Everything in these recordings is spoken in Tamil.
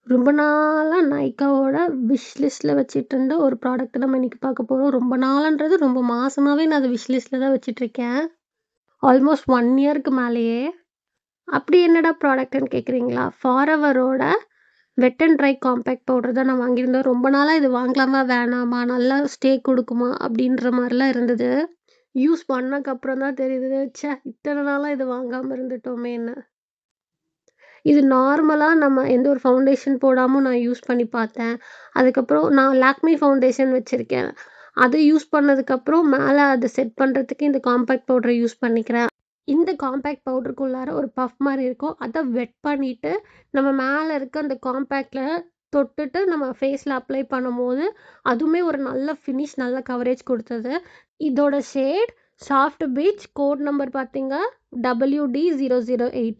ரொம்ப நாளா நைக்காவோட விஷ் லிஸ்ட்ல வச்சுட்டுருந்த ஒரு ப்ராடக்ட்ட நம்ம இன்னைக்கு பார்க்க போறோம். ரொம்ப நாளான்றது ரொம்ப மாசமாவே நான் அத விஷ் லிஸ்ட்ல தான் வச்சுட்டுருக்கேன். ஆல்மோஸ்ட் 1 இயர்க்கு மேலேயே. அப்படி என்னடா ப்ராடக்ட்ன்னு கேட்குறீங்களா? ஃபாரெவரோட wet and dry compact powder தான் நான் வாங்கியிருந்தேன். ரொம்ப நாளா இது வாங்கலாமா? வேணாமா? நல்லா ஸ்டே குடுக்குமா? அப்படின்ற மாரிலாம் இருந்தது. யூஸ் பண்ணக்கப்புறம் தான் தெரியுது, ச்சே! இத்தன நாளா இது வாங்காம இருந்துட்டோமேன்னு. இது நார்மலா நம்ம எந்த ஒரு ஃபவுண்டேஷன் போடாம நான் யூஸ் பண்ணி பார்த்தேன். அதுக்கப்புறம் நான் லாக்மே ஃபவுண்டேஷன் வச்சிருக்கேன். அது யூஸ் பண்ணதுக்கப்புறம் மேல அத செட் பண்றதுக்கு இந்த காம்பேக்ட் பவுடர யூஸ் பண்ணிக்கிறேன். இந்த காம்பேக்ட் பவுடருக்குள்ளார ஒரு பஃப் மாரி இருக்கும். அத வெட் பண்ணிட்டு, நம்ம மேல இருக்க அந்த காம்பேக்ட்ல தொட்டுட்டு நம்ம ஃபேஸ்ல அப்ளை பண்ணும்போது, அதுவுமே ஒரு நல்ல ஃபினிஷ், நல்ல கவரேஜ் குடுத்தது. இதோட shade soft peach, code number பார்த்தீங்க WD008.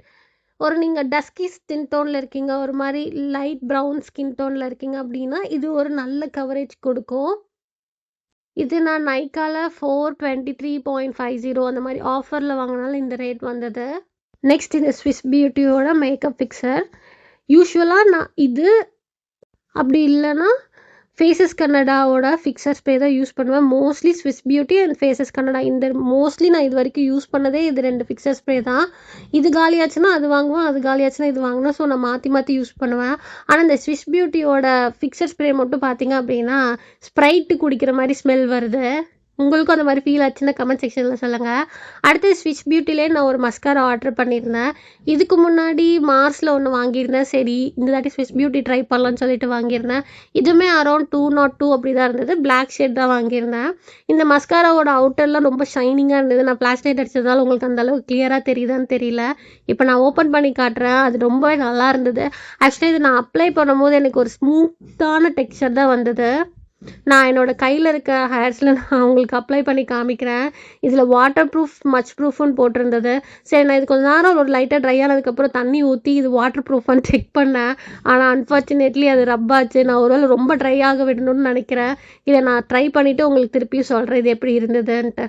நீங்க டஸ்கி ஸ்கின் டோன்ல இருக்கீங்க, ஒரு மாரி லைட் ப்ரவுன் ஸ்கின் டோன்ல இருக்கீங்க அப்டின்னா, இது ஒரு நல்ல கவரேஜ் குடுக்கும். இது நான் நைக்கால 423.50 அந்த மாரி ஆஃபர்ல வாங்குனனால இந்த ரேட் வந்தது. நெக்ஸ்ட் இந்த ஸ்விஸ் பியூட்டியோட மேக்கப் ஃபிக்ஸர். யூசுவலா நான் இது அப்படி இல்லன்னா, ஃபேஸஸ் கன்னடாவோட ஃபிக்ஸர் ஸ்ப்ரே தான் யூஸ் பண்ணுவேன். Mostly Swiss beauty and Faces Canada இந்த மோஸ்ட்லி நான் இதுவரைக்கும் யூஸ் பண்ணதே இது 2 ஃபிக்ஸர் ஸ்ப்ரே தான். இது காலியாச்சுன்னா அது வாங்குவேன், அது காலியாச்சுன்னா இது வாங்குவேன். ஸோ நான் மாத்தி மாத்தி யூஸ் பண்ணுவேன். ஆனா இந்த ஸ்விஸ் பியூட்டியோட ஃபிக்ஸர் ஸ்ப்ரே மட்டும் பார்த்தீங்க அப்படின்னா, ஸ்ப்ரைட் குடிக்கிற மாரி ஸ்மெல் வருது. உங்களுக்கும் அந்த மாரி ஃபீல் ஆச்சுன்னா கமெண்ட் செக்ஷன்ல சொல்லுங்க. அடுத்து ஸ்விஸ் பியூட்டிலே நான் ஒரு மஸ்காரா ஆர்டர் பண்ணியிருந்தேன். இதுக்கு முன்னாடி மார்ஸ்ல ஒண்ணு வாங்கியிருந்தேன். சரி இந்த தாட்டி ஸ்விஸ் பியூட்டி ட்ரை பண்ணலான்னு சொல்லிட்டு வாங்கியிருந்தேன். இதுவுமே அரவுண்ட் 202 அப்படி தான் இருந்தது. பிளாக் ஷேட் தான் வாங்கியிருந்தேன். இந்த மஸ்காராவோட அவுட்டர்லாம் ரொம்ப ஷைனிங்கா இருந்தது. நான் ஃபிளாஷ் லைட் அடிச்சதால உங்களுக்கு அந்த அளவுக்கு கிளியரா தெரியுதான்னு தெரியல. இப்போ நான் ஓப்பன் பண்ணி காட்டுறேன். அது ரொம்பவே நல்லா இருந்தது. ஆக்சுவலி இது நான் அப்ளை பண்ணும்போது எனக்கு ஒரு ஸ்மூத்தான டெக்ஸ்சர் தான் வந்தது. நான் என்னோட கையில இருக்க ஹேர்ஸ்ல நான் உங்களுக்கு அப்ளை பண்ணி காமிக்கிறேன். இதில வாட்டர் ப்ரூஃப், மச் ப்ரூஃப்னு போட்டிருந்தது. சரி நான் இது கொஞ்ச நேரம் ஒரு லைட்டா ட்ரை ஆனதுக்கப்புறம் தண்ணி ஊத்தி இது வாட்டர் ப்ரூஃபான்னு செக் பண்ணேன். ஆனா அன்ஃபார்ச்சுனேட்லி அது ரப் ஆச்சு. நான் ஒரு வேளை ரொம்ப ட்ரை ஆக விடணும்னு நினைக்கிறேன். இத நான் ட்ரை பண்ணிட்டு உங்களுக்கு திருப்பியும் சொல்றேன் இது எப்படி இருந்ததுன்ட்டு.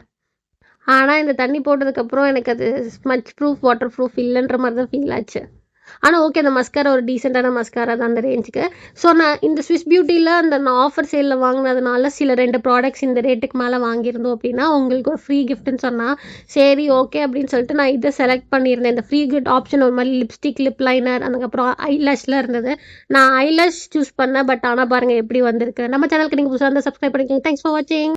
ஆனா இந்த தண்ணி போட்டதுக்கப்புறம் எனக்கு அது ஸ்மட்ச் ப்ரூஃப், வாட்டர் ப்ரூஃப் இல்லன்ற மாரி தான் ஃபீல் ஆச்சு. ஆனா ஓகே அந்த மஸ்காரா ஒரு டீசென்ட்டான மஸ்காரா தான் அந்த ரேஞ்சுக்கு. ஸோ நான் இந்த ஸ்விஸ் பியூட்டில நான் ஆஃபர் சேல்ல வாங்குனதுனால சில 2 ப்ராடக்ட்ஸ் இந்த ரேட்டுக்கு மேல வாங்கியிருந்தோம் அப்படின்னா, உங்களுக்கு ஒரு ஃப்ரீ கிஃப்ட்ன்னு சொன்னா, சரி ஓகே அப்படின்னு சொல்லிட்டு நான் இத செலக்ட் பண்ணியிருந்தேன். இந்த ஃப்ரீ கிஃப்ட் ஆப்ஷன் ஒரு மாரி லிப்ஸ்டிக், லிப் லைனர் அதுக்கப்புறம் ஐலாஷ்லாம் இருந்தது. நான் ஐலாஷ் சூஸ் பண்ணேன். பட் ஆனா பாருங்க எப்படி வந்திருக்கு. நம்ம சேனலுக்கு நீங்க புதுசா இருந்தா சப்ஸ்கிரைப் பண்ணிக்கோங்க. தேங்க்ஸ் ஃபார் வாட்சிங்.